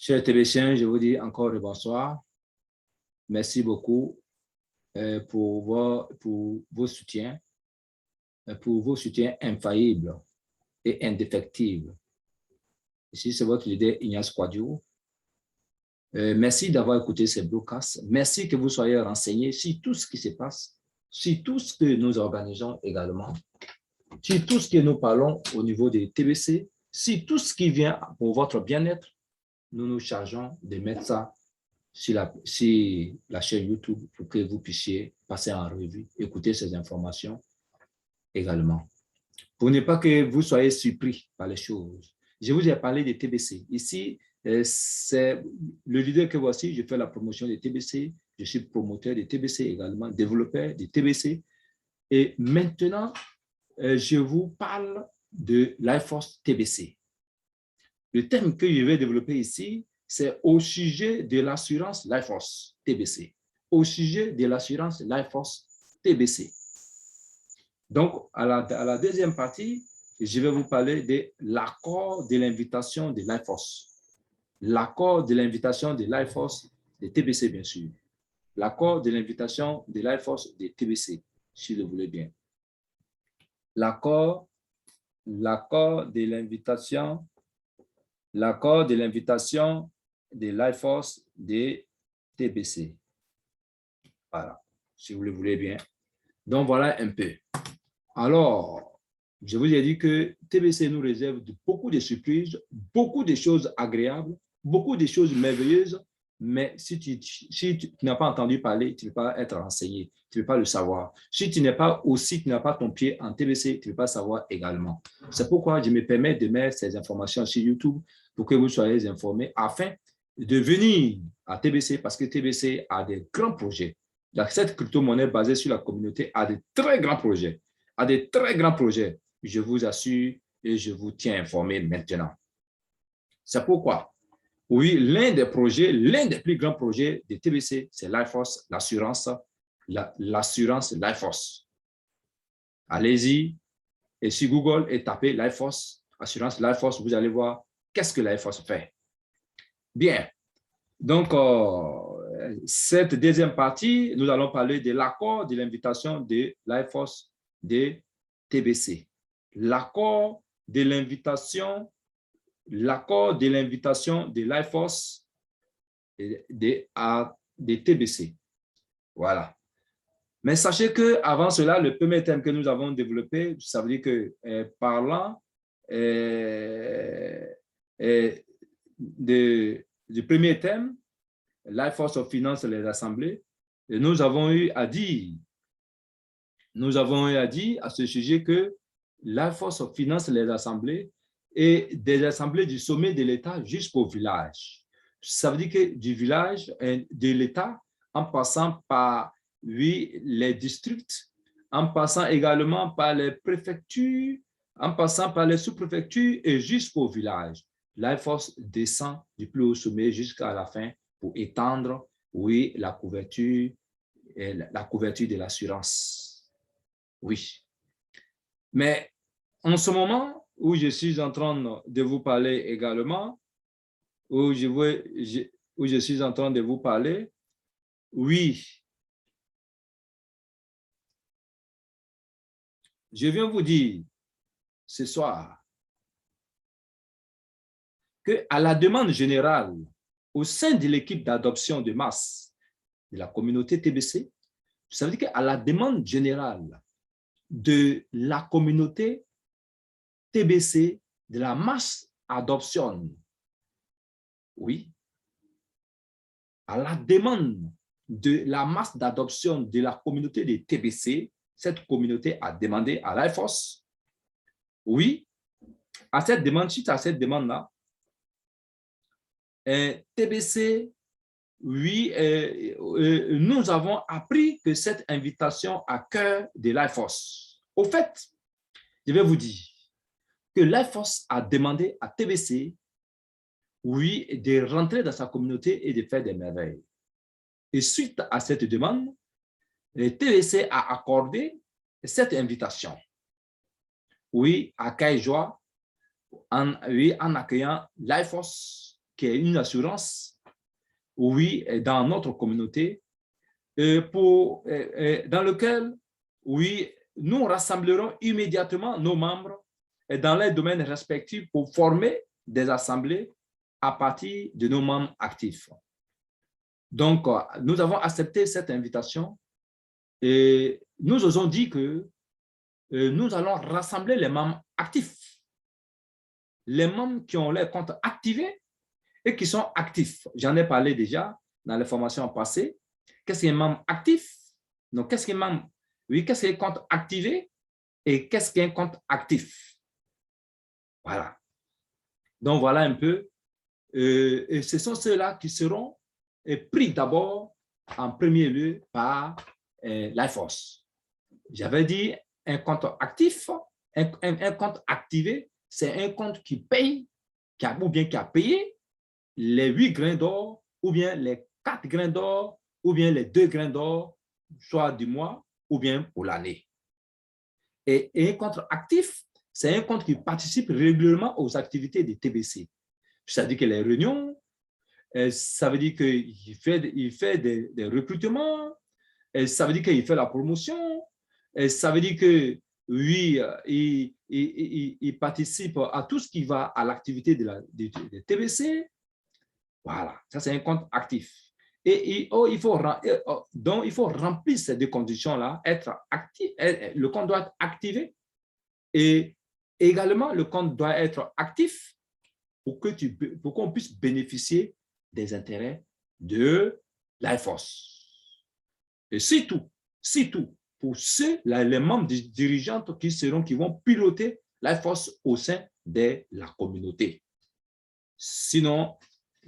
Chers télévisions, je vous dis encore bonsoir. Merci beaucoup pour vos soutiens, infaillibles et indéfectibles. Ici, c'est votre leader Ignace Quadio. Merci d'avoir écouté ces broadcasts. Merci que vous soyez renseignés sur tout ce qui se passe, sur tout ce que nous organisons également, sur tout ce que nous parlons au niveau des TBC, sur tout ce qui vient pour votre bien-être. Nous nous chargeons de mettre ça sur la chaîne YouTube pour que vous puissiez passer en revue, écouter ces informations également. Pour ne pas que vous soyez surpris par les choses. Je vous ai parlé des TBC. Ici, c'est le leader que voici. Je fais la promotion des TBC. Je suis promoteur des TBC également, développeur des TBC. Et maintenant, je vous parle de LifeForce TBC. Le thème que je vais développer ici, c'est au sujet de l'assurance LifeForce TBC. Au sujet de l'assurance LifeForce TBC. Donc, à la deuxième partie, je vais vous parler de l'accord de l'invitation de LifeForce. L'accord de l'invitation de LifeForce de TBC, bien sûr. L'accord de l'invitation de LifeForce de TBC, si vous le voulez bien. L'accord de l'invitation de LifeForce de TBC. Voilà, si vous le voulez bien. Donc, voilà un peu. Alors, je vous ai dit que TBC nous réserve beaucoup de surprises, beaucoup de choses agréables, beaucoup de choses merveilleuses, mais si tu n'as pas entendu parler, tu ne peux pas être renseigné, tu ne peux pas le savoir. Si tu n'as pas ton pied en TBC, tu ne peux pas savoir également. C'est pourquoi je me permets de mettre ces informations sur YouTube pour que vous soyez informés afin de venir à TBC parce que TBC a des grands projets. Cette crypto-monnaie basée sur la communauté a de très grands projets. Je vous assure et je vous tiens informé maintenant. C'est pourquoi, oui, l'un des plus grands projets de TBC, c'est LifeForce, l'assurance LifeForce. Allez-y et sur Google et tapez LifeForce, assurance LifeForce, vous allez voir qu'est-ce que LifeForce fait. Bien, donc cette deuxième partie, nous allons parler de l'accord de l'invitation de LifeForce de TBC. L'accord de l'invitation de LifeForce de TBC. Voilà. Mais sachez qu'avant cela, le premier thème que nous avons développé, ça veut dire que parlant du premier thème, LifeForce of Finance et les assemblées, et nous avons eu à dire à ce sujet que LifeForce of Finance et les assemblées et des assemblées du sommet de l'État jusqu'au village. Ça veut dire que du village de l'État, en passant par, oui, les districts, en passant également par les préfectures, en passant par les sous-préfectures et jusqu'au village. LifeForce descend du plus haut sommet jusqu'à la fin pour étendre, oui, la couverture de l'assurance. Oui. Mais en ce moment où je suis en train de vous parler également, oui, je viens vous dire ce soir qu'à la demande générale au sein de l'équipe d'adoption de masse de la communauté TBC, ça veut dire qu'à la demande générale de la communauté TBC, de la masse adoption, oui, à la demande de la masse d'adoption de la communauté des TBC, cette communauté a demandé à LifeForce, oui, à cette demande, suite à cette demande-là, TBC, oui, nous avons appris que cette invitation à cœur de LifeForce. Au fait, je vais vous dire que LifeForce a demandé à TBC, oui, de rentrer dans sa communauté et de faire des merveilles. Et suite à cette demande, TBC a accordé cette invitation. Oui, à cœur et joie, en accueillant LifeForce qui est une assurance, oui, dans notre communauté, dans lequel, oui, nous rassemblerons immédiatement nos membres dans les domaines respectifs pour former des assemblées à partir de nos membres actifs. Donc, nous avons accepté cette invitation et nous osons dire que nous allons rassembler les membres actifs, les membres qui ont leurs comptes activés et qui sont actifs. J'en ai parlé déjà dans les formations passées. Qu'est-ce qu'un membre actif? Donc, qu'est-ce qu'un membre? Oui, qu'est-ce qu'un compte activé et qu'est-ce qu'un compte actif? Voilà. Donc, voilà un peu. Et ce sont ceux-là qui seront pris d'abord en premier lieu par l'IFOS. J'avais dit un compte actif, un compte activé, c'est un compte qui paye, ou bien qui a payé les 8 grains d'or, ou bien les 4 grains d'or, ou bien les 2 grains d'or, soit du mois, ou bien pour l'année. Et un compte actif, c'est un compte qui participe régulièrement aux activités des TBC. C'est-à-dire que les réunions, ça veut dire qu'il fait des recrutements, ça veut dire qu'il fait la promotion, ça veut dire que, oui, il participe à tout ce qui va à l'activité des TBC. Voilà, ça c'est un compte actif. Et il faut remplir ces deux conditions-là, être actif, le compte doit être activé et également le compte doit être actif pour qu'on puisse bénéficier des intérêts de l'IFOS. Et c'est tout pour les membres dirigeants qui vont piloter l'IFOS au sein de la communauté. Sinon,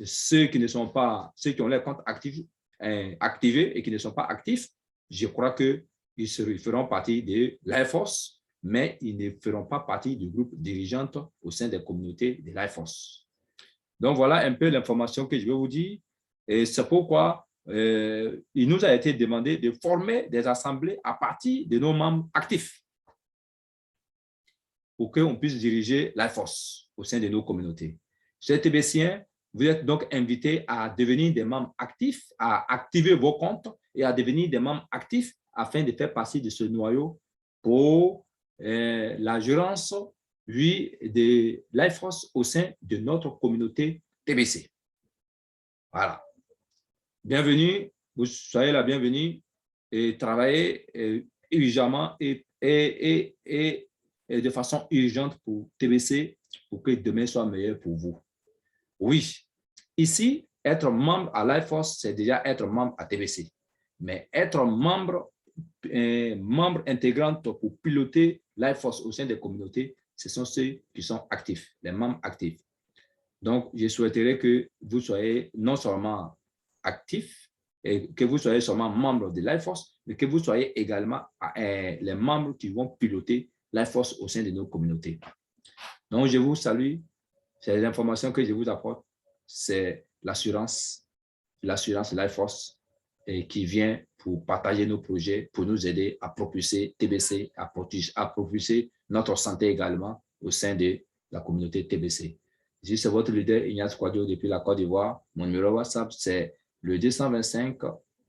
ceux qui ont les comptes activés et qui ne sont pas actifs, je crois qu'ils feront partie de l'IFOS, mais ils ne feront pas partie du groupe dirigeant au sein des communautés de l'IFOS. Donc, voilà un peu l'information que je vais vous dire. Et c'est pourquoi il nous a été demandé de former des assemblées à partir de nos membres actifs pour qu'on puisse diriger l'IFOS au sein de nos communautés. Chers TBCiens, vous êtes donc invités à devenir des membres actifs, à activer vos comptes et à devenir des membres actifs afin de faire partie de ce noyau pour la gérance, oui, de l'IFOS au sein de notre communauté TBC. Voilà. Bienvenue, vous soyez la bienvenue et travaillez urgemment et de façon urgente pour TBC pour que demain soit meilleur pour vous. Oui, ici, être membre à l'IFOS, c'est déjà être membre à TBC. Mais être membre intégrante pour piloter l'IFOS au sein des communautés, ce sont ceux qui sont actifs, les membres actifs. Donc, je souhaiterais que vous soyez non seulement actifs et que vous soyez seulement membre de l'IFOS, mais que vous soyez également les membres qui vont piloter l'IFOS au sein de nos communautés. Donc, je vous salue. C'est les informations que je vous apporte. C'est l'assurance l'IFOS qui vient pour partager nos projets, pour nous aider à propulser TBC, à propulser notre santé également au sein de la communauté TBC. Je suis votre leader Ignace Kouadio depuis la Côte d'Ivoire. Mon numéro WhatsApp, c'est le 225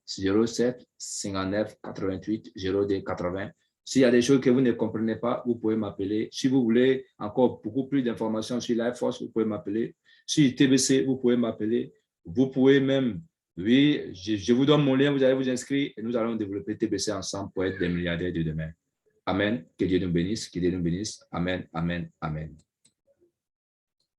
07 59 88 02 80. S'il y a des choses que vous ne comprenez pas, vous pouvez m'appeler. Si vous voulez encore beaucoup plus d'informations sur l'IFOS, vous pouvez m'appeler. Sur TBC, vous pouvez m'appeler. Vous pouvez même, oui, je vous donne mon lien, vous allez vous inscrire et nous allons développer TBC ensemble pour être des milliardaires de demain. Amen. Que Dieu nous bénisse, que Dieu nous bénisse. Amen, amen, amen.